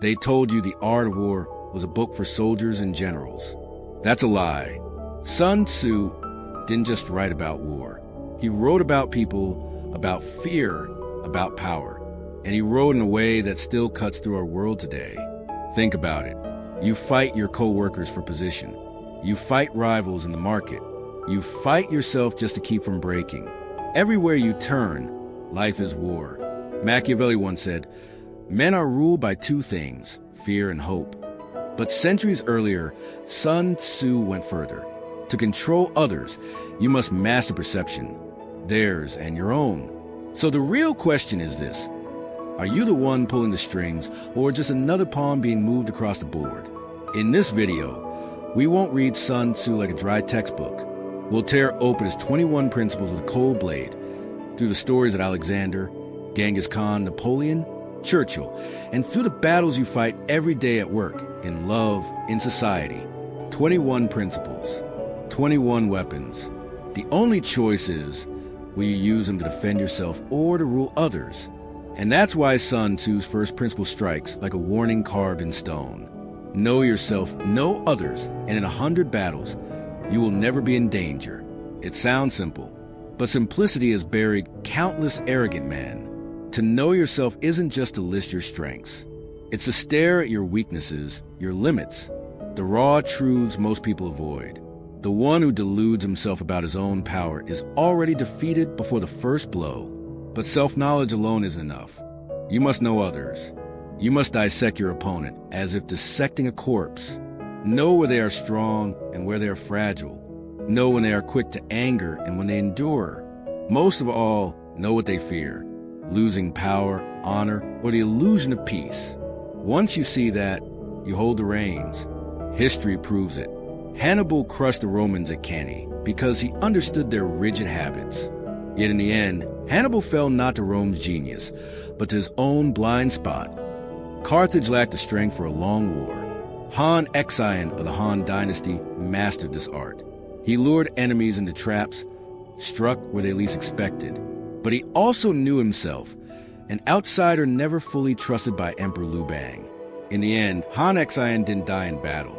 They told you The Art of War was a book for soldiers and generals. That's a lie. Sun Tzu didn't just write about war. He wrote about people, about fear, about power. And he wrote in a way that still cuts through our world today. Think about it. You fight your co-workers for position. You fight rivals in the market. You fight yourself just to keep from breaking. Everywhere you turn, life is war. Machiavelli once said, "Men are ruled by two things, fear and hope." But centuries earlier, Sun Tzu went further. To control others, you must master perception, theirs and your own. So the real question is this: are you the one pulling the strings, or just another pawn being moved across the board? In this video, we won't read Sun Tzu like a dry textbook. We'll tear open his 21 principles with a cold blade, through the stories of Alexander, Genghis Khan, Napoleon, Churchill, and through the battles you fight every day at work, in love, in society. 21 principles, 21 weapons. The only choice is, will you use them to defend yourself or to rule others? And that's why Sun Tzu's first principle strikes like a warning carved in stone. Know yourself, know others, and in 100 battles, you will never be in danger. It sounds simple, but simplicity has buried countless arrogant men. To know yourself isn't just to list your strengths. It's to stare at your weaknesses, your limits, the raw truths most people avoid. The one who deludes himself about his own power is already defeated before the first blow. But self-knowledge alone isn't enough. You must know others. You must dissect your opponent as if dissecting a corpse. Know where they are strong and where they are fragile. Know when they are quick to anger and when they endure. Most of all, know what they fear: losing power, honor, or the illusion of peace. Once you see that, you hold the reins. History proves it. Hannibal crushed the Romans at Cannae because he understood their rigid habits. Yet in the end, Hannibal fell not to Rome's genius, but to his own blind spot. Carthage lacked the strength for a long war. Han Exine of the Han dynasty mastered this art. He lured enemies into traps, struck where they least expected. But he also knew himself, an outsider never fully trusted by Emperor Liu Bang. In the end, Han Exine didn't die in battle.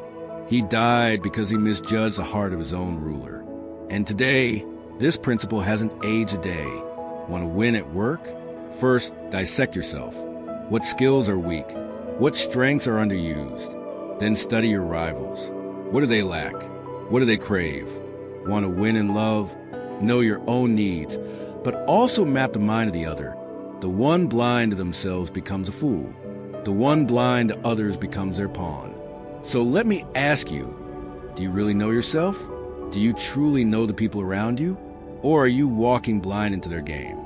He died because he misjudged the heart of his own ruler. And today, this principle hasn't aged a day. Want to win at work? First, dissect yourself. What skills are weak? What strengths are underused? Then study your rivals. What do they lack? What do they crave? Want to win in love? Know your own needs, but also map the mind of the other. The one blind to themselves becomes a fool. The one blind to others becomes their pawn. So let me ask you, do you really know yourself? Do you truly know the people around you? Or are you walking blind into their game?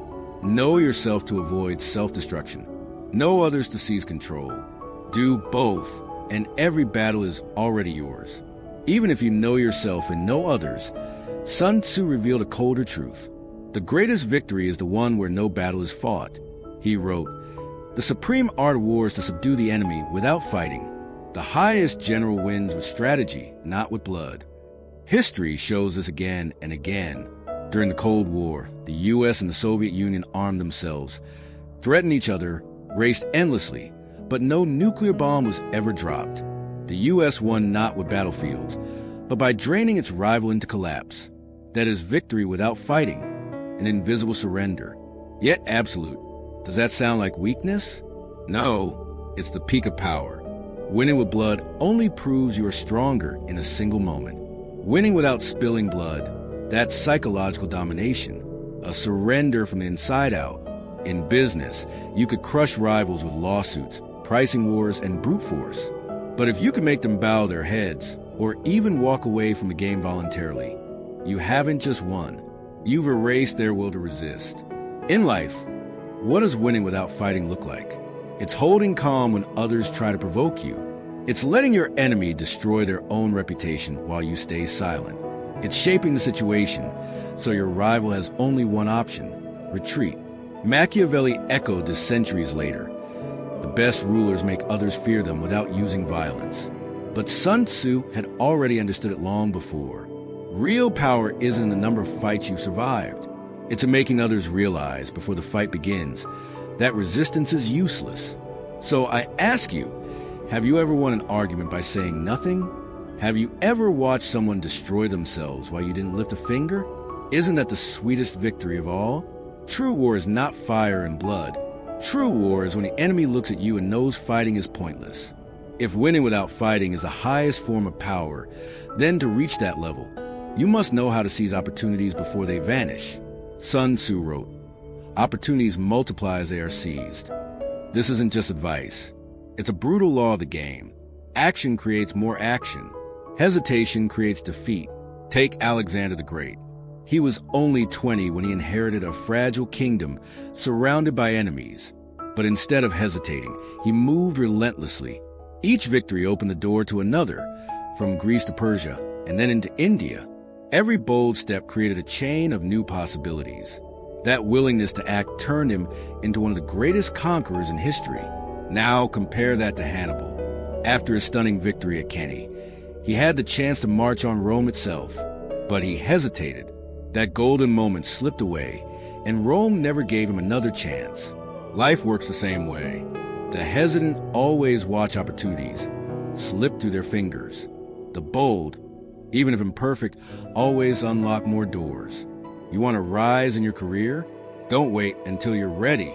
Know yourself to avoid self-destruction. Know others to seize control. Do both, and every battle is already yours. Even if you know yourself and know others, Sun Tzu revealed a colder truth. The greatest victory is the one where no battle is fought. He wrote, "The supreme art of war is to subdue the enemy without fighting. The highest general wins with strategy, not with blood." History shows this again and again. During the Cold War, the US and the Soviet Union armed themselves, threatened each other, raced endlessly, but no nuclear bomb was ever dropped. The US won not with battlefields, but by draining its rival into collapse. That is victory without fighting, an invisible surrender, yet absolute. Does that sound like weakness? No, it's the peak of power. Winning with blood only proves you are stronger in a single moment. Winning without spilling blood, that's psychological domination, a surrender from the inside out. In business, you could crush rivals with lawsuits, pricing wars, and brute force. But if you can make them bow their heads, or even walk away from the game voluntarily, you haven't just won. You've erased their will to resist. In life, what does winning without fighting look like? It's holding calm when others try to provoke you. It's letting your enemy destroy their own reputation while you stay silent. It's shaping the situation so your rival has only one option: retreat. Machiavelli echoed this centuries later. The best rulers make others fear them without using violence. But Sun Tzu had already understood it long before. Real power isn't in the number of fights you've survived. It's in making others realize before the fight begins that resistance is useless. So I ask you, Have you ever won an argument by saying nothing? Have you ever watched someone destroy themselves while you didn't lift a finger? Isn't that the sweetest victory of all? True war is not fire and blood. True war is when the enemy looks at you and knows fighting is pointless. If winning without fighting is the highest form of power, then to reach that level, you must know how to seize opportunities before they vanish. Sun Tzu wrote, "Opportunities multiply as they are seized." This isn't just advice. It's a brutal law of the game. Action creates more action. Hesitation creates defeat. Take Alexander the Great. He was only 20 when he inherited a fragile kingdom surrounded by enemies. But instead of hesitating, he moved relentlessly. Each victory opened the door to another, from Greece to Persia, and then into India. Every bold step created a chain of new possibilities. That willingness to act turned him into one of the greatest conquerors in history. Now compare that to Hannibal. After his stunning victory at Cannae, he had the chance to march on Rome itself, but he hesitated. That golden moment slipped away, and Rome never gave him another chance. Life works the same way. The hesitant always watch opportunities slip through their fingers. The bold, even if imperfect, always unlock more doors. You want to rise in your career? Don't wait until you're ready.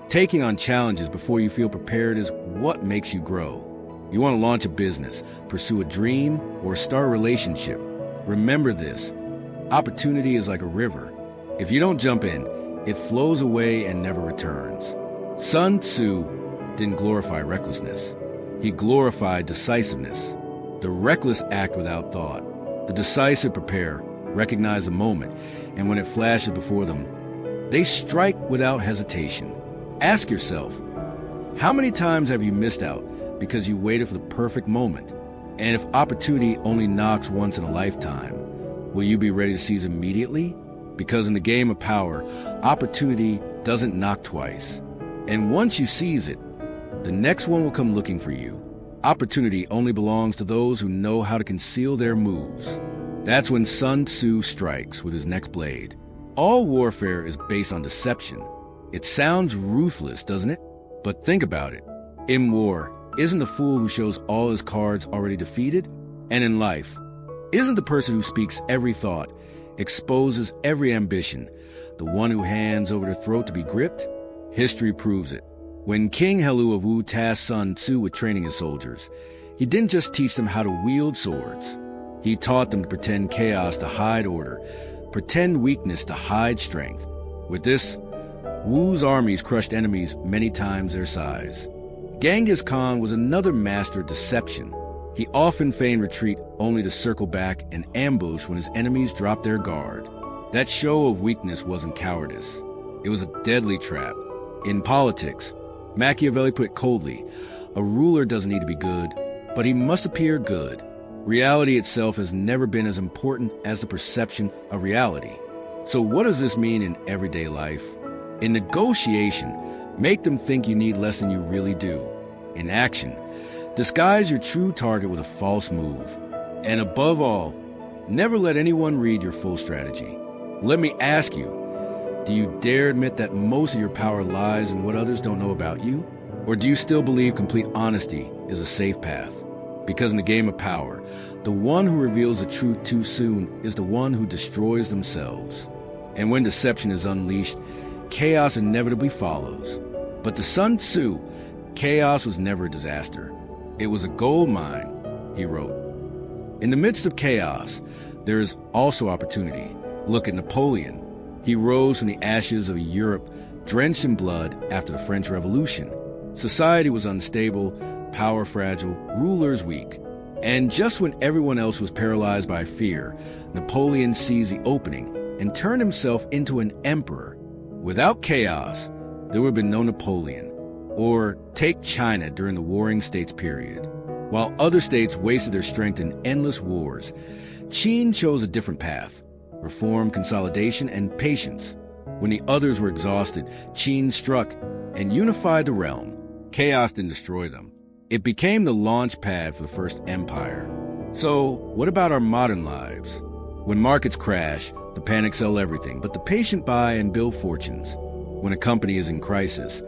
Taking on challenges before you feel prepared is what makes you grow. You want to launch a business, pursue a dream, or start a relationship. Remember this. Opportunity is like a river. If you don't jump in, it flows away and never returns. Sun Tzu didn't glorify recklessness. He glorified decisiveness. The reckless act without thought. The decisive prepare, recognize the moment, and when it flashes before them, they strike without hesitation. Ask yourself, how many times have you missed out because you waited for the perfect moment? And if opportunity only knocks once in a lifetime, will you be ready to seize immediately? Because in the game of power, opportunity doesn't knock twice. And once you seize it, the next one will come looking for you. Opportunity only belongs to those who know how to conceal their moves. That's when Sun Tzu strikes with his next blade. All warfare is based on deception. It sounds ruthless, doesn't it? But think about it. In war, isn't the fool who shows all his cards already defeated? And in life, isn't the person who speaks every thought, exposes every ambition, the one who hands over the throat to be gripped? History proves it. When King Helu of Wu tasked Sun Tzu with training his soldiers, he didn't just teach them how to wield swords. He taught them to pretend chaos to hide order, pretend weakness to hide strength. With this, Wu's armies crushed enemies many times their size. Genghis Khan was another master of deception. He often feigned retreat only to circle back and ambush when his enemies dropped their guard. That show of weakness wasn't cowardice. It was a deadly trap. In politics, Machiavelli put it coldly, a ruler doesn't need to be good, but he must appear good. Reality itself has never been as important as the perception of reality. So what does this mean in everyday life? In negotiation, make them think you need less than you really do. In action, disguise your true target with a false move. And above all, never let anyone read your full strategy. Let me ask you, do you dare admit that most of your power lies in what others don't know about you? Or do you still believe complete honesty is a safe path? Because in the game of power, the one who reveals the truth too soon is the one who destroys themselves. And when deception is unleashed, chaos inevitably follows. But to Sun Tzu, chaos was never a disaster. It was a gold mine, he wrote. In the midst of chaos, there is also opportunity. Look at Napoleon. He rose from the ashes of a Europe drenched in blood after the French Revolution. Society was unstable, power fragile, rulers weak. And just when everyone else was paralyzed by fear, Napoleon seized the opening and turned himself into an emperor. Without chaos, there would have been no Napoleon. Or take China during the Warring States period. While other states wasted their strength in endless wars, Qin chose a different path: reform, consolidation, and patience. When the others were exhausted, Qin struck and unified the realm. Chaos didn't destroy them. It became the launch pad for the first empire. So, what about our modern lives? When markets crash, the panic sell everything, but the patient buy and build fortunes. When a company is in crisis,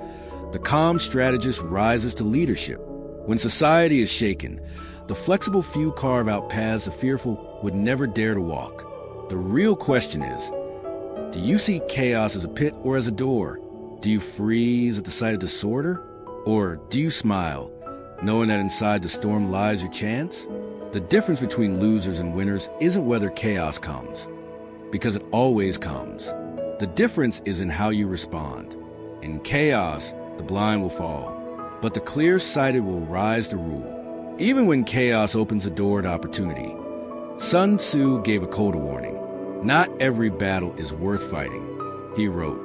the calm strategist rises to leadership. When society is shaken, the flexible few carve out paths the fearful would never dare to walk. The real question is, do you see chaos as a pit or as a door? Do you freeze at the sight of disorder? Or do you smile, knowing that inside the storm lies your chance? The difference between losers and winners isn't whether chaos comes, because it always comes. The difference is in how you respond. In chaos, the blind will fall, but the clear-sighted will rise to rule. Even when chaos opens the door to opportunity, Sun Tzu gave a colder warning. Not every battle is worth fighting. He wrote,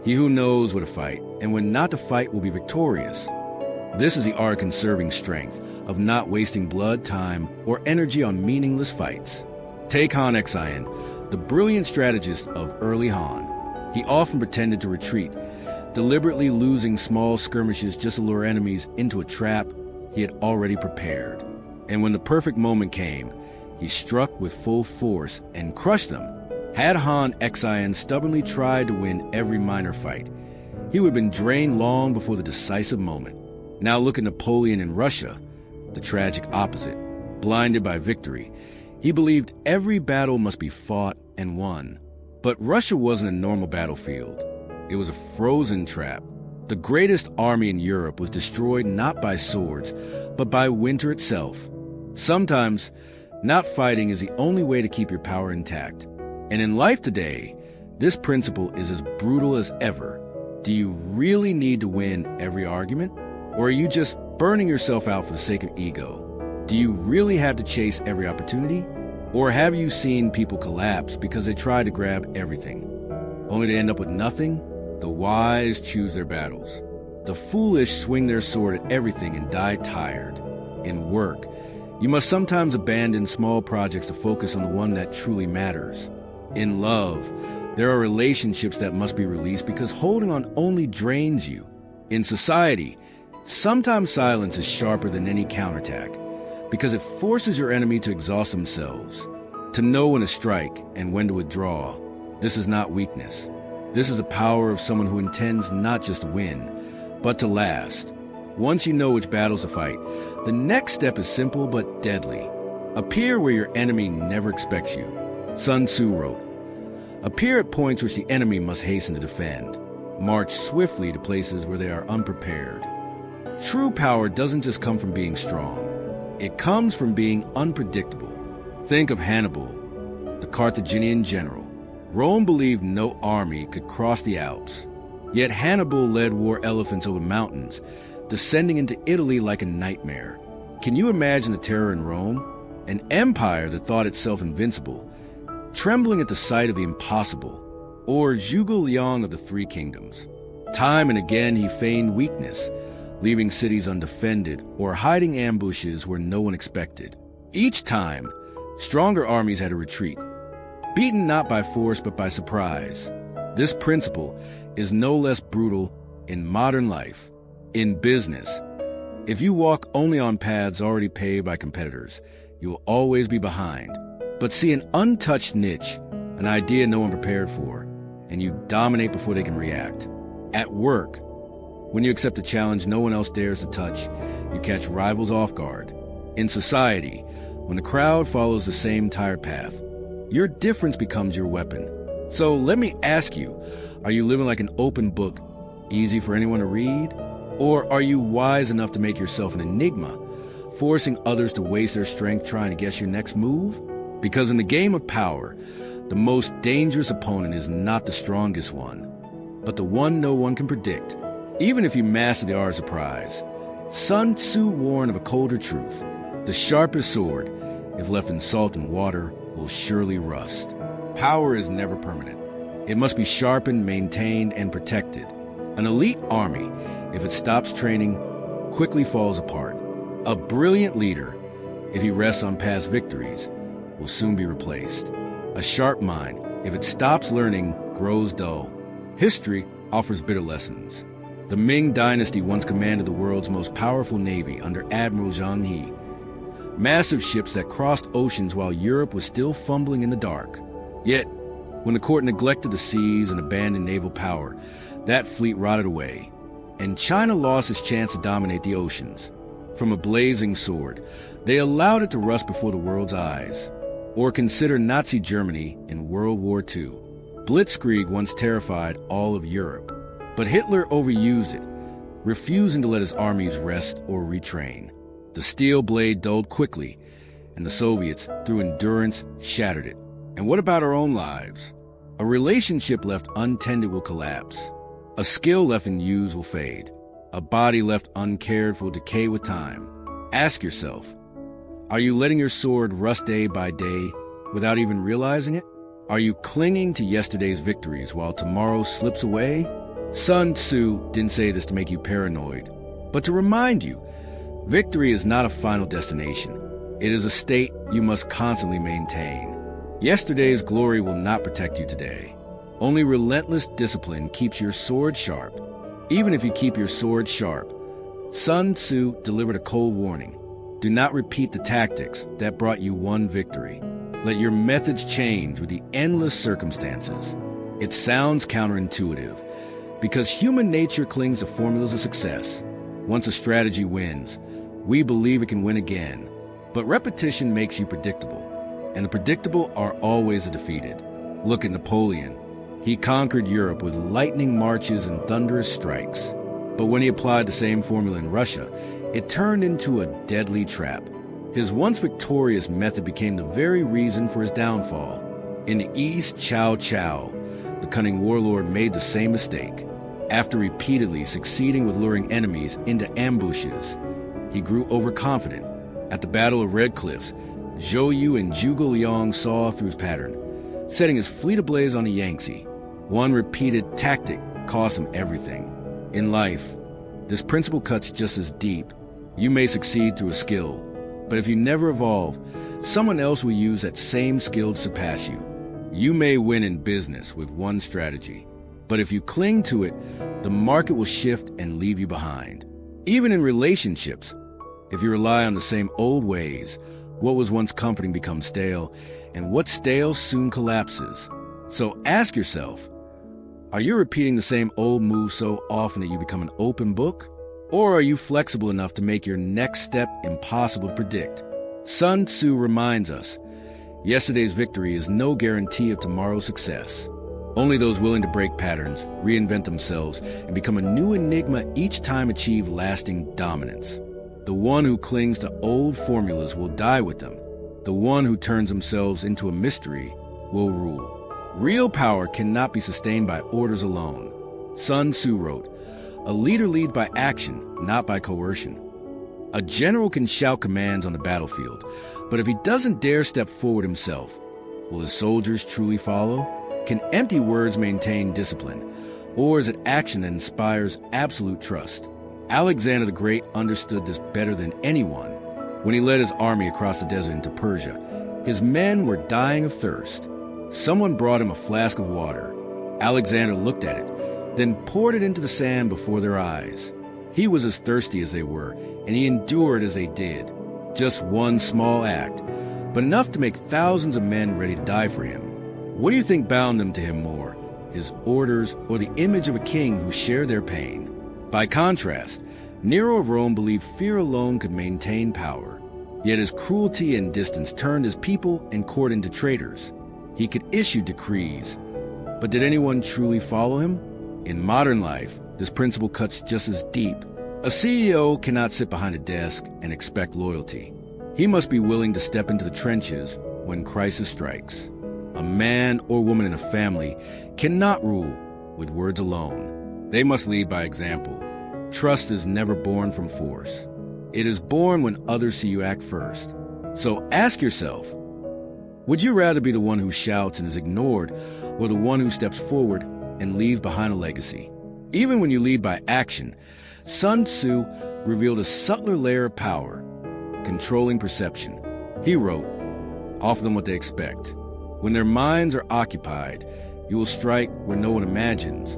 "He who knows what to fight and when not to fight will be victorious." This is the art of conserving strength, of not wasting blood, time, or energy on meaningless fights. Take Han Xian, the brilliant strategist of early Han. He often pretended to retreat, deliberately losing small skirmishes just to lure enemies into a trap he had already prepared. And when the perfect moment came, he struck with full force and crushed them. Had Han Xian stubbornly tried to win every minor fight, he would have been drained long before the decisive moment. Now look at Napoleon in Russia, the tragic opposite. Blinded by victory, he believed every battle must be fought and won. But Russia wasn't a normal battlefield. It was a frozen trap. The greatest army in Europe was destroyed not by swords, but by winter itself. Sometimes, not fighting is the only way to keep your power intact. And in life today, this principle is as brutal as ever. Do you really need to win every argument? Or are you just burning yourself out for the sake of ego? Do you really have to chase every opportunity? Or have you seen people collapse because they try to grab everything, only to end up with nothing? The wise choose their battles. The foolish swing their sword at everything and die tired. In work, you must sometimes abandon small projects to focus on the one that truly matters. In love, there are relationships that must be released because holding on only drains you. In society, sometimes silence is sharper than any counterattack because it forces your enemy to exhaust themselves, to know when to strike and when to withdraw. This is not weakness. This is the power of someone who intends not just to win, but to last. Once you know which battles to fight, the next step is simple but deadly. Appear where your enemy never expects you. Sun Tzu wrote, "Appear at points which the enemy must hasten to defend. March swiftly to places where they are unprepared." True power doesn't just come from being strong. It comes from being unpredictable. Think of Hannibal, the Carthaginian general. Rome believed no army could cross the Alps. Yet Hannibal led war elephants over mountains, descending into Italy like a nightmare. Can you imagine the terror in Rome? An empire that thought itself invincible, trembling at the sight of the impossible. Or Zhuge Liang of the Three Kingdoms. Time and again he feigned weakness, leaving cities undefended or hiding ambushes where no one expected. Each time, stronger armies had to retreat, beaten not by force but by surprise. This principle is no less brutal in modern life. In business, if you walk only on paths already paved by competitors, you will always be behind. But see an untouched niche, an idea no one prepared for, and you dominate before they can react. At work, when you accept a challenge no one else dares to touch, you catch rivals off guard. In society, when the crowd follows the same tired path, your difference becomes your weapon. So let me ask you, are you living like an open book, easy for anyone to read? Or are you wise enough to make yourself an enigma, forcing others to waste their strength trying to guess your next move? Because in the game of power, the most dangerous opponent is not the strongest one, but the one no one can predict, even if you master the art of surprise. Sun Tzu warned of a colder truth. The sharpest sword, if left in salt and water, will surely rust. Power is never permanent. It must be sharpened, maintained, and protected. An elite army, if it stops training, quickly falls apart. A brilliant leader, if he rests on past victories, will soon be replaced. A sharp mind, if it stops learning, grows dull. History offers bitter lessons. The Ming Dynasty once commanded the world's most powerful navy under Admiral Zhang He. Massive ships that crossed oceans while Europe was still fumbling in the dark. Yet, when the court neglected the seas and abandoned naval power, that fleet rotted away, and China lost its chance to dominate the oceans. from a blazing sword. They allowed it to rust before the world's eyes. Or consider Nazi Germany in World War II. Blitzkrieg once terrified all of Europe, but Hitler overused it, refusing to let his armies rest or retrain. The steel blade dulled quickly, and the Soviets, through endurance, shattered it. And what about our own lives? A relationship left untended will collapse. A skill left unused will fade. A body left uncared for will decay with time. Ask yourself, are you letting your sword rust day by day without even realizing it? Are you clinging to yesterday's victories while tomorrow slips away? Sun Tzu didn't say this to make you paranoid, but to remind you, victory is not a final destination. It is a state you must constantly maintain. Yesterday's glory will not protect you today. Only relentless discipline keeps your sword sharp. Even if you keep your sword sharp, Sun Tzu delivered a cold warning. Do not repeat the tactics that brought you one victory. Let your methods change with the endless circumstances. It sounds counterintuitive, because human nature clings to formulas of success. Once a strategy wins, we believe it can win again. But repetition makes you predictable, and the predictable are always the defeated. Look at Napoleon. He conquered Europe with lightning marches and thunderous strikes. But when he applied the same formula in Russia, it turned into a deadly trap. His once victorious method became the very reason for his downfall. In the East, Chow, the cunning warlord, made the same mistake. After repeatedly succeeding with luring enemies into ambushes, he grew overconfident. At the Battle of Red Cliffs, Zhou Yu and Zhuge Liang saw through his pattern, setting his fleet ablaze on the Yangtze. One repeated tactic cost him everything. In life, this principle cuts just as deep. You may succeed through a skill, but if you never evolve, someone else will use that same skill to surpass you. You may win in business with one strategy, but if you cling to it, the market will shift and leave you behind. Even in relationships, if you rely on the same old ways, what was once comforting becomes stale, and what's stale soon collapses. So ask yourself, are you repeating the same old moves so often that you become an open book? Or are you flexible enough to make your next step impossible to predict? Sun Tzu reminds us, yesterday's victory is no guarantee of tomorrow's success. Only those willing to break patterns, reinvent themselves, and become a new enigma each time achieve lasting dominance. The one who clings to old formulas will die with them. The one who turns themselves into a mystery will rule. Real power cannot be sustained by orders alone. Sun Tzu wrote, "A leader leads by action, not by coercion." A general can shout commands on the battlefield, but if he doesn't dare step forward himself, will his soldiers truly follow? Can empty words maintain discipline, or is it action that inspires absolute trust? Alexander the Great understood this better than anyone. When he led his army across the desert into Persia, his men were dying of thirst. Someone brought him a flask of water. Alexander looked at it, then poured it into the sand before their eyes. He was as thirsty as they were, and he endured as they did. Just one small act, but enough to make thousands of men ready to die for him. What do you think bound them to him more, his orders or the image of a king who shared their pain? By contrast, Nero of Rome believed fear alone could maintain power. Yet his cruelty and distance turned his people and court into traitors. He could issue decrees, but did anyone truly follow him? In modern life, this principle cuts just as deep. A CEO cannot sit behind a desk and expect loyalty. He must be willing to step into the trenches when crisis strikes. A man or woman in a family cannot rule with words alone. They must lead by example. Trust is never born from force. It is born when others see you act first. So ask yourself, would you rather be the one who shouts and is ignored, or the one who steps forward and leaves behind a legacy? Even when you lead by action, Sun Tzu revealed a subtler layer of power, controlling perception. He wrote, "Offer them what they expect. When their minds are occupied, you will strike where no one imagines."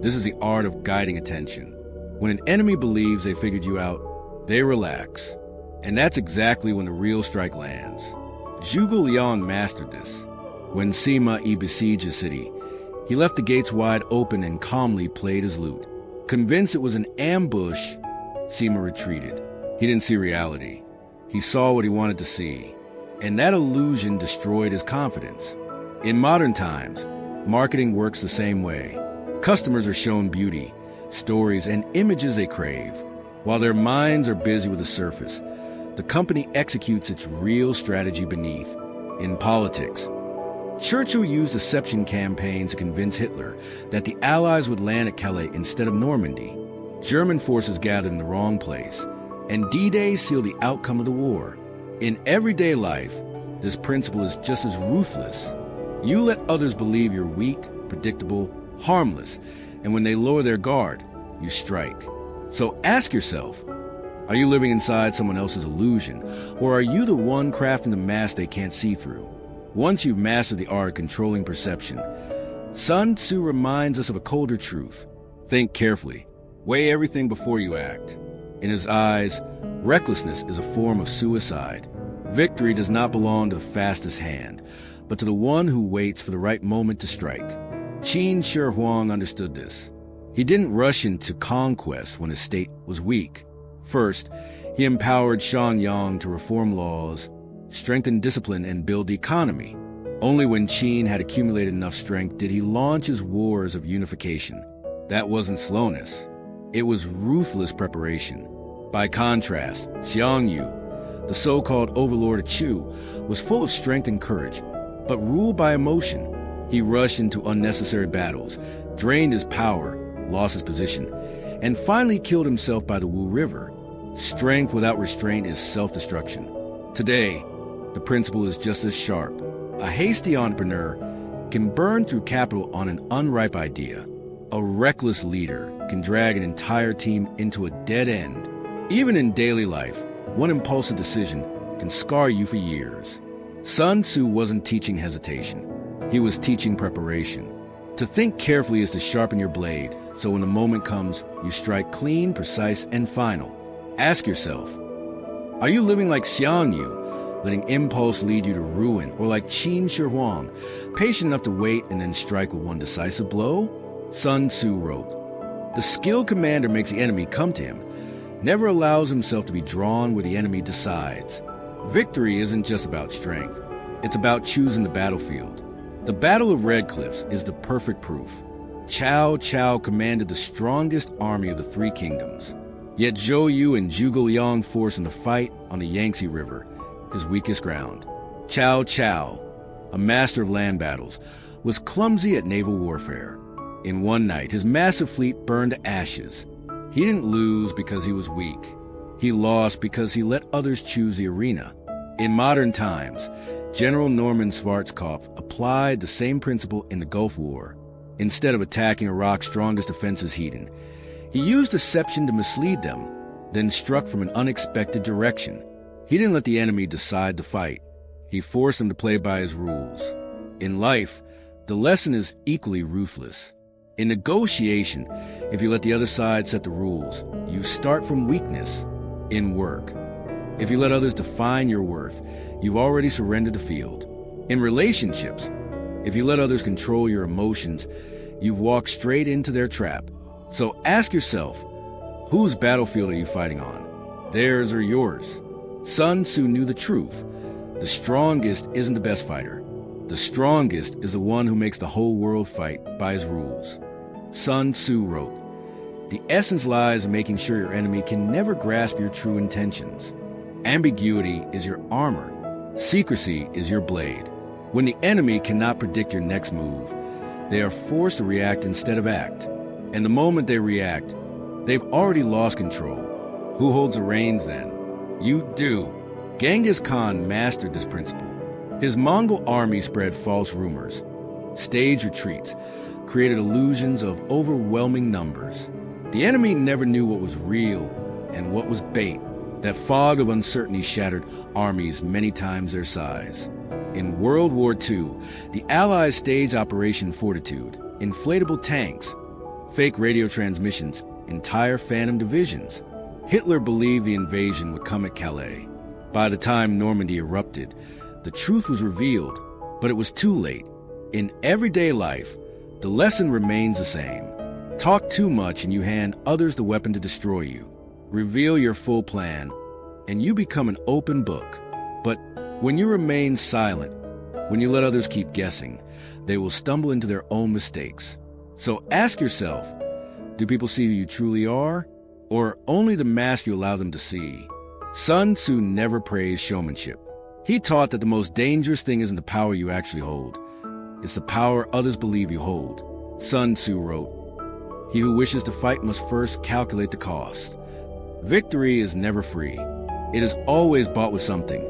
This is the art of guiding attention. When an enemy believes they figured you out, they relax. And that's exactly when the real strike lands. Zhuge Liang mastered this. When Sima besieged a city, he left the gates wide open and calmly played his lute. Convinced it was an ambush, Sima retreated. He didn't see reality. He saw what he wanted to see, and that illusion destroyed his confidence. In modern times, marketing works the same way. Customers are shown beauty, stories, and images they crave. While their minds are busy with the surface, the company executes its real strategy beneath. In politics, Churchill used deception campaigns to convince Hitler that the Allies would land at Calais instead of Normandy. German forces gathered in the wrong place, and D-Day sealed the outcome of the war. In everyday life, this principle is just as ruthless. You let others believe you're weak, predictable, harmless, and when they lower their guard, you strike. So ask yourself, are you living inside someone else's illusion, or are you the one crafting the mask they can't see through? Once you've mastered the art of controlling perception, Sun Tzu reminds us of a colder truth. Think carefully. Weigh everything before you act. In his eyes, recklessness is a form of suicide. Victory does not belong to the fastest hand, but to the one who waits for the right moment to strike. Qin Shi Huang understood this. He didn't rush into conquest when his state was weak. First, he empowered Xiangyang to reform laws, strengthen discipline, and build the economy. Only when Qin had accumulated enough strength did he launch his wars of unification. That wasn't slowness. It was ruthless preparation. By contrast, Xiangyu, the so-called overlord of Chu, was full of strength and courage, but ruled by emotion. He rushed into unnecessary battles, drained his power, lost his position, and finally killed himself by the Wu River. Strength without restraint is self-destruction. Today, the principle is just as sharp. A hasty entrepreneur can burn through capital on an unripe idea. A reckless leader can drag an entire team into a dead end. Even in daily life, one impulsive decision can scar you for years. Sun Tzu wasn't teaching hesitation. He was teaching preparation. To think carefully is to sharpen your blade, so when the moment comes, you strike clean, precise, and final. Ask yourself, are you living like Xiangyu, letting impulse lead you to ruin, or like Qin Shi Huang, patient enough to wait and then strike with one decisive blow? Sun Tzu wrote, "The skilled commander makes the enemy come to him, never allows himself to be drawn where the enemy decides." Victory isn't just about strength. It's about choosing the battlefield. The Battle of Red Cliffs is the perfect proof. Cao commanded the strongest army of the three kingdoms. Yet Zhou Yu and Zhuge Liang forced him to fight on the Yangtze River, his weakest ground. Cao, a master of land battles, was clumsy at naval warfare. In one night, his massive fleet burned to ashes. He didn't lose because he was weak. He lost because he let others choose the arena. In modern times, General Norman Schwarzkopf applied the same principle in the Gulf War. Instead of attacking Iraq's strongest defenses heathen, he used deception to mislead them, then struck from an unexpected direction. He didn't let the enemy decide the fight. He forced them to play by his rules. In life, the lesson is equally ruthless. In negotiation, if you let the other side set the rules, you start from weakness. In work, if you let others define your worth, you've already surrendered the field. In relationships, if you let others control your emotions, you've walked straight into their trap. So ask yourself, whose battlefield are you fighting on? Theirs or yours? Sun Tzu knew the truth. The strongest isn't the best fighter. The strongest is the one who makes the whole world fight by his rules. Sun Tzu wrote, "The essence lies in making sure your enemy can never grasp your true intentions. Ambiguity is your armor. Secrecy is your blade. When the enemy cannot predict your next move, they are forced to react instead of act. And the moment they react, they've already lost control. Who holds the reins then? You do." Genghis Khan mastered this principle. His Mongol army spread false rumors, staged retreats, created illusions of overwhelming numbers. The enemy never knew what was real and what was bait. That fog of uncertainty shattered armies many times their size. In World War II, the Allies staged Operation Fortitude, inflatable tanks, fake radio transmissions, entire phantom divisions. Hitler believed the invasion would come at Calais. By the time Normandy erupted, the truth was revealed, but it was too late. In everyday life, the lesson remains the same. Talk too much and you hand others the weapon to destroy you. Reveal your full plan, and you become an open book. But when you remain silent, when you let others keep guessing, they will stumble into their own mistakes. So ask yourself, do people see who you truly are, or only the mask you allow them to see? Sun Tzu never praised showmanship. He taught that the most dangerous thing isn't the power you actually hold. It's the power others believe you hold. Sun Tzu wrote, "He who wishes to fight must first calculate the cost." Victory is never free. It is always bought with something: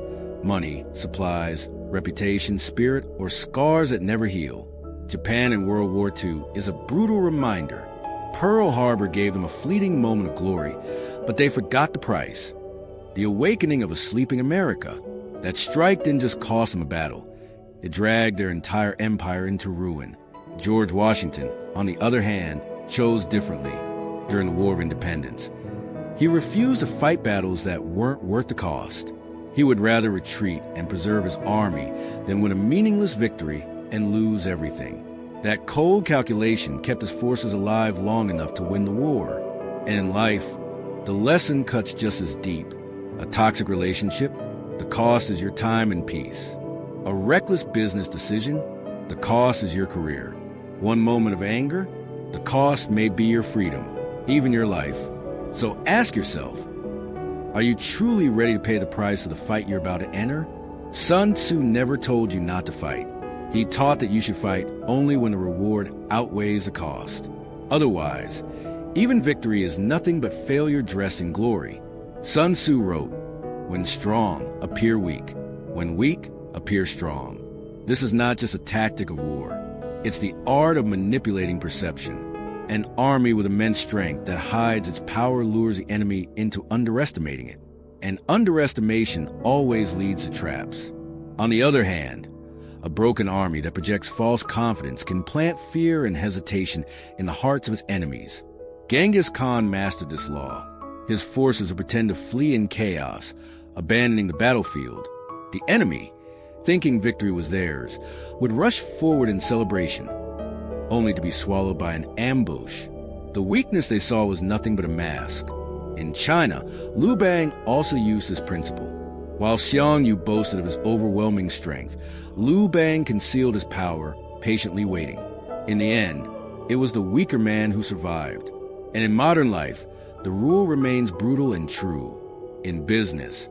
money, supplies, reputation, spirit, or scars that never heal. Japan in World War II is a brutal reminder. Pearl Harbor gave them a fleeting moment of glory, but they forgot the price. The awakening of a sleeping America. That strike didn't just cost them a battle. It dragged their entire empire into ruin. George Washington, on the other hand, chose differently during the War of Independence. He refused to fight battles that weren't worth the cost. He would rather retreat and preserve his army than win a meaningless victory and lose everything. That cold calculation kept his forces alive long enough to win the war. And in life, the lesson cuts just as deep. A toxic relationship, the cost is your time and peace. A reckless business decision, the cost is your career. One moment of anger, the cost may be your freedom, even your life. So ask yourself, are you truly ready to pay the price of the fight you're about to enter? Sun Tzu never told you not to fight. He taught that you should fight only when the reward outweighs the cost. Otherwise, even victory is nothing but failure dressed in glory. Sun Tzu wrote, "When strong, appear weak. When weak, appear strong." This is not just a tactic of war. It's the art of manipulating perception. An army with immense strength that hides its power lures the enemy into underestimating it. And underestimation always leads to traps. On the other hand, a broken army that projects false confidence can plant fear and hesitation in the hearts of its enemies. Genghis Khan mastered this law. His forces would pretend to flee in chaos, abandoning the battlefield. The enemy, thinking victory was theirs, would rush forward in celebration, only to be swallowed by an ambush. The weakness they saw was nothing but a mask. In China, Liu Bang also used this principle. While Xiang Yu boasted of his overwhelming strength, Liu Bang concealed his power, patiently waiting. In the end, it was the weaker man who survived. And in modern life, the rule remains brutal and true. In business,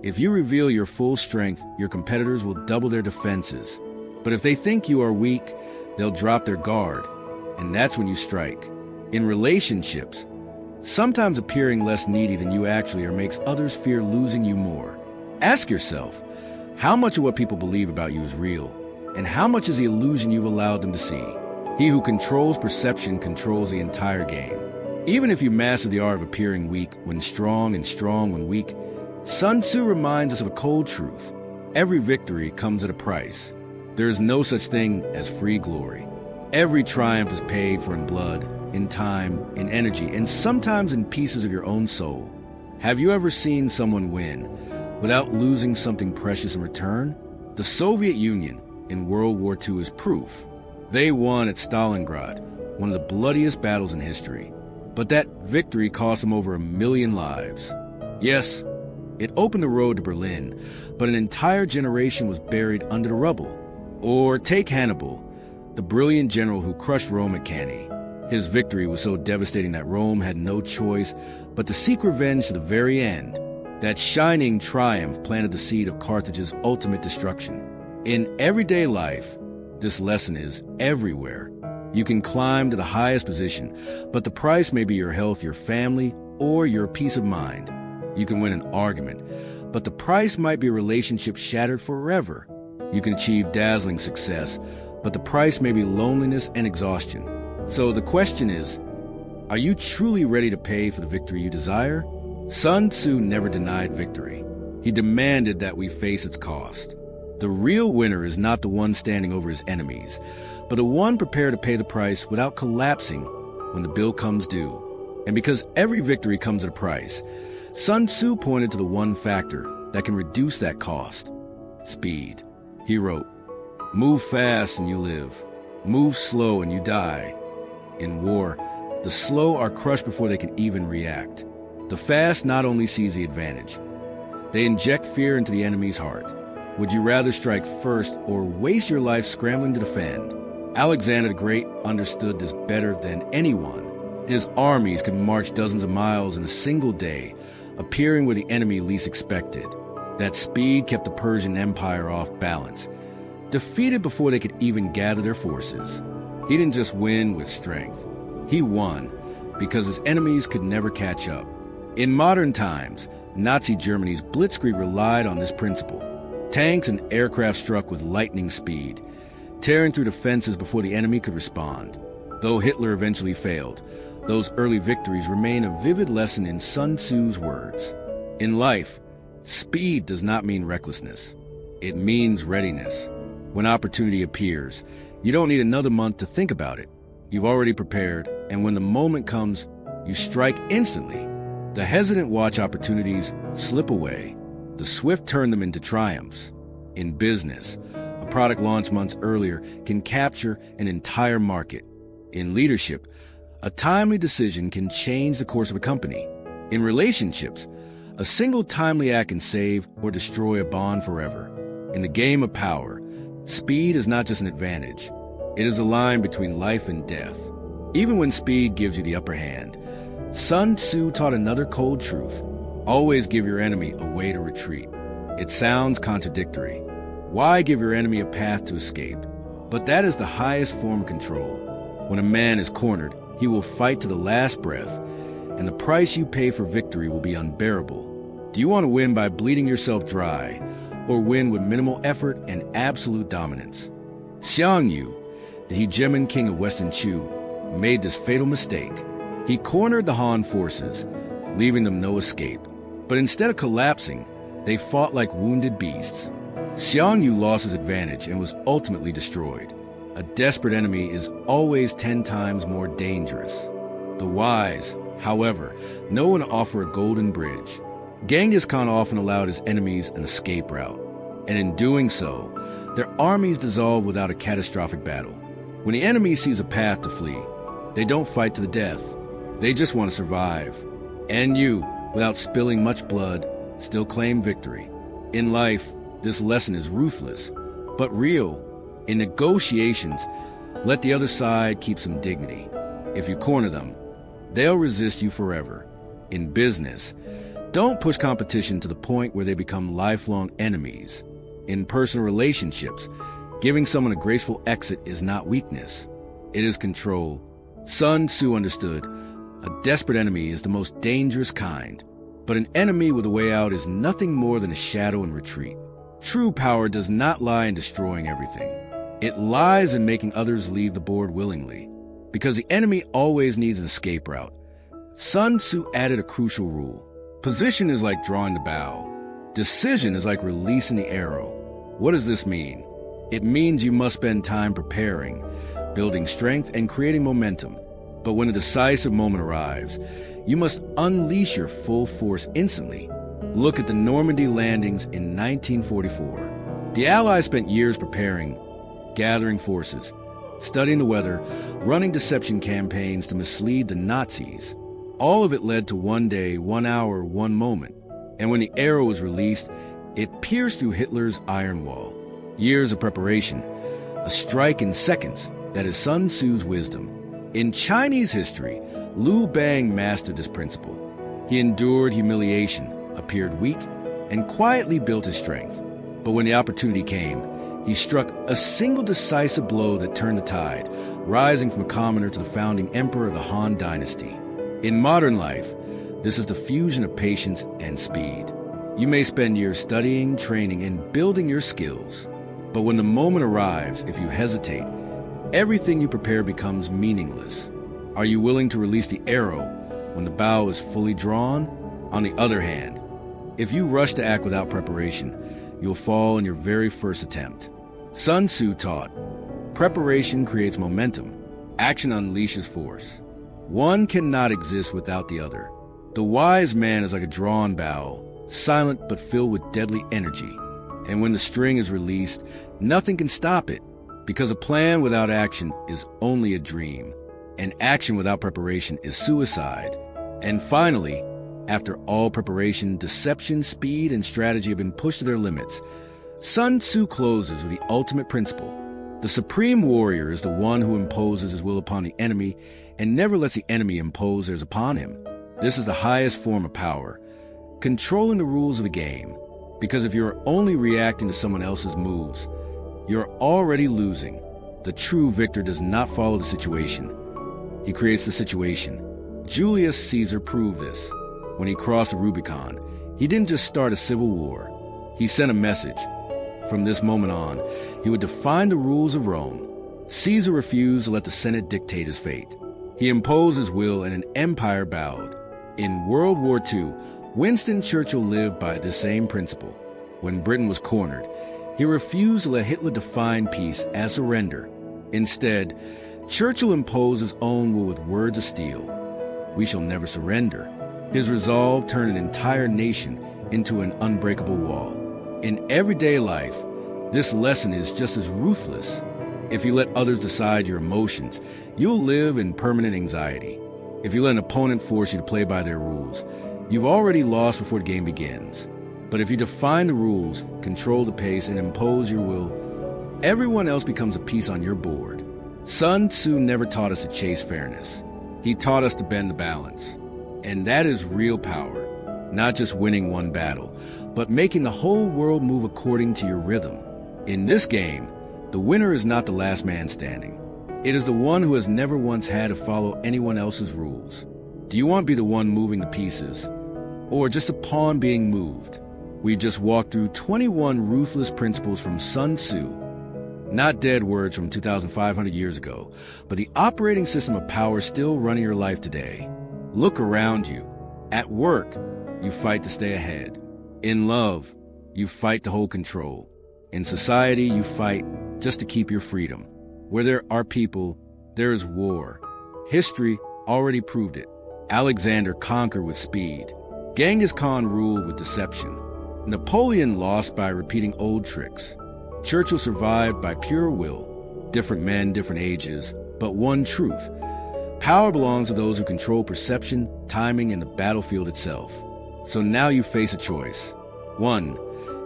if you reveal your full strength, your competitors will double their defenses. But if they think you are weak, they'll drop their guard, and that's when you strike. In relationships, sometimes appearing less needy than you actually are makes others fear losing you more. Ask yourself, how much of what people believe about you is real, and how much is the illusion you've allowed them to see? He who controls perception controls the entire game. Even if you master the art of appearing weak when strong and strong when weak, Sun Tzu reminds us of a cold truth. Every victory comes at a price. There is no such thing as free glory. Every triumph is paid for in blood, in time, in energy, and sometimes in pieces of your own soul. Have you ever seen someone win without losing something precious in return? The Soviet Union in World War II is proof. They won at Stalingrad, one of the bloodiest battles in history. But that victory cost them over 1 million lives. Yes, it opened the road to Berlin, but an entire generation was buried under the rubble. Or take Hannibal, the brilliant general who crushed Rome at Cannae. His victory was so devastating that Rome had no choice but to seek revenge to the very end. That shining triumph planted the seed of Carthage's ultimate destruction. In everyday life, this lesson is everywhere. You can climb to the highest position, but the price may be your health, your family, or your peace of mind. You can win an argument, but the price might be a relationship shattered forever. You can achieve dazzling success, but the price may be loneliness and exhaustion. So the question is, are you truly ready to pay for the victory you desire? Sun Tzu never denied victory. He demanded that we face its cost. The real winner is not the one standing over his enemies, but the one prepared to pay the price without collapsing when the bill comes due. And because every victory comes at a price, Sun Tzu pointed to the one factor that can reduce that cost: speed. He wrote, "Move fast and you live. Move slow and you die." In war, the slow are crushed before they can even react. The fast not only sees the advantage, They inject fear into the enemy's heart. Would you rather strike first or waste your life scrambling to defend? Alexander the Great understood this better than anyone. His armies could march dozens of miles in a single day, appearing where the enemy least expected. That speed kept the Persian Empire off balance, defeated before they could even gather their forces. He didn't just win with strength. He won because his enemies could never catch up. In modern times, Nazi Germany's blitzkrieg relied on this principle. Tanks and aircraft struck with lightning speed, tearing through defenses before the enemy could respond. Though Hitler eventually failed, those early victories remain a vivid lesson in Sun Tzu's words. In life, speed does not mean recklessness. It means readiness. When opportunity appears, you don't need another month to think about it. You've already prepared, and when the moment comes, you strike instantly. The hesitant watch opportunities slip away. The swift turn them into triumphs. In business, a product launched months earlier can capture an entire market. In leadership, a timely decision can change the course of a company. In relationships, a single timely act can save or destroy a bond forever. In the game of power, speed is not just an advantage. It is a line between life and death. Even when speed gives you the upper hand, Sun Tzu taught another cold truth. Always give your enemy a way to retreat. It sounds contradictory. Why give your enemy a path to escape? But that is the highest form of control. When a man is cornered, he will fight to the last breath, and the price you pay for victory will be unbearable. Do you want to win by bleeding yourself dry, or win with minimal effort and absolute dominance? Xiang Yu, the hegemon king of Western Chu, made this fatal mistake. He cornered the Han forces, leaving them no escape. But instead of collapsing, they fought like wounded beasts. Xiang Yu lost his advantage and was ultimately destroyed. A desperate enemy is always 10 times more dangerous. The wise, however, know when to offer a golden bridge. Genghis Khan often allowed his enemies an escape route, and in doing so, their armies dissolved without a catastrophic battle. When the enemy sees a path to flee, they don't fight to the death. They just want to survive. And you, without spilling much blood, still claim victory. In life, this lesson is ruthless, but real. In negotiations, let the other side keep some dignity. If you corner them, they'll resist you forever. In business, don't push competition to the point where they become lifelong enemies. In personal relationships, giving someone a graceful exit is not weakness. It is control. Sun Tzu understood a desperate enemy is the most dangerous kind, but an enemy with a way out is nothing more than a shadow in retreat. True power does not lie in destroying everything. It lies in making others leave the board willingly, because the enemy always needs an escape route. Sun Tzu added a crucial rule. Position is like drawing the bow. Decision is like releasing the arrow. What does this mean? It means you must spend time preparing, building strength, and creating momentum. But when a decisive moment arrives, you must unleash your full force instantly. Look at the Normandy landings in 1944. The Allies spent years preparing, gathering forces, studying the weather, running deception campaigns to mislead the Nazis. All of it led to one day, 1 hour, 1 moment. And when the arrow was released, it pierced through Hitler's iron wall. Years of preparation, a strike in seconds. That is Sun Tzu's wisdom. In Chinese history, Liu Bang mastered this principle. He endured humiliation, appeared weak, and quietly built his strength. But when the opportunity came, he struck a single decisive blow that turned the tide, rising from a commoner to the founding emperor of the Han dynasty. In modern life, this is the fusion of patience and speed. You may spend years studying, training, and building your skills. But when the moment arrives, if you hesitate, everything you prepare becomes meaningless. Are you willing to release the arrow when the bow is fully drawn? On the other hand, if you rush to act without preparation, you'll fall in your very first attempt. Sun Tzu taught, preparation creates momentum. Action unleashes force. One cannot exist without the other. The wise man is like a drawn bow, silent but filled with deadly energy. And when the string is released, nothing can stop it, because a plan without action is only a dream, and action without preparation is suicide. And finally, After all preparation, deception, speed, and strategy have been pushed to their limits, Sun Tzu closes with the ultimate principle. The supreme warrior is the one who imposes his will upon the enemy and never lets the enemy impose theirs upon him. This is the highest form of power, controlling the rules of the game. Because if you're only reacting to someone else's moves, you're already losing. The true victor does not follow the situation. He creates the situation. Julius Caesar proved this. When he crossed the Rubicon, he didn't just start a civil war. He sent a message. From this moment on, he would define the rules of Rome. Caesar refused to let the Senate dictate his fate. He imposed his will and an empire bowed. In World War II, Winston Churchill lived by this same principle. When Britain was cornered, he refused to let Hitler define peace as surrender. Instead, Churchill imposed his own will with words of steel. We shall never surrender. His resolve turned an entire nation into an unbreakable wall. In everyday life, this lesson is just as ruthless. If you let others decide your emotions, you'll live in permanent anxiety. If you let an opponent force you to play by their rules, you've already lost before the game begins. But if you define the rules, control the pace, and impose your will, everyone else becomes a piece on your board. Sun Tzu never taught us to chase fairness. He taught us to bend the balance. And that is real power. Not just winning one battle, but making the whole world move according to your rhythm. In this game, the winner is not the last man standing. It is the one who has never once had to follow anyone else's rules. Do you want to be the one moving the pieces, or just a pawn being moved? We just walked through 21 ruthless principles from Sun Tzu. Not dead words from 2,500 years ago, but the operating system of power still running your life today. Look around you. At work, you fight to stay ahead. In love, you fight to hold control. In society, you fight just to keep your freedom. Where there are people, there is war. History already proved it. Alexander conquered with speed. Genghis Khan ruled with deception. Napoleon lost by repeating old tricks. Churchill survived by pure will. Different men, different ages, but one truth. Power belongs to those who control perception, timing, and the battlefield itself. So now you face a choice. 1.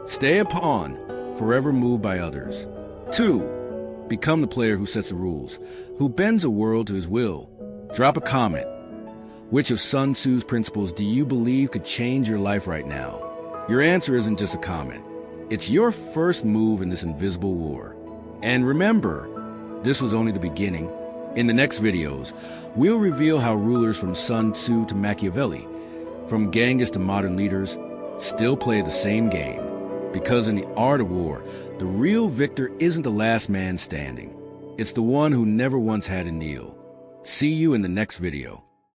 Stay a pawn, forever moved by others. 2. Become the player who sets the rules, who bends the world to his will. Drop a comment. Which of Sun Tzu's principles do you believe could change your life right now? Your answer isn't just a comment. It's your first move in this invisible war. And remember, this was only the beginning. In the next videos, we'll reveal how rulers from Sun Tzu to Machiavelli, from Genghis to modern leaders, still play the same game. Because in the art of war, the real victor isn't the last man standing. It's the one who never once had to kneel. See you in the next video.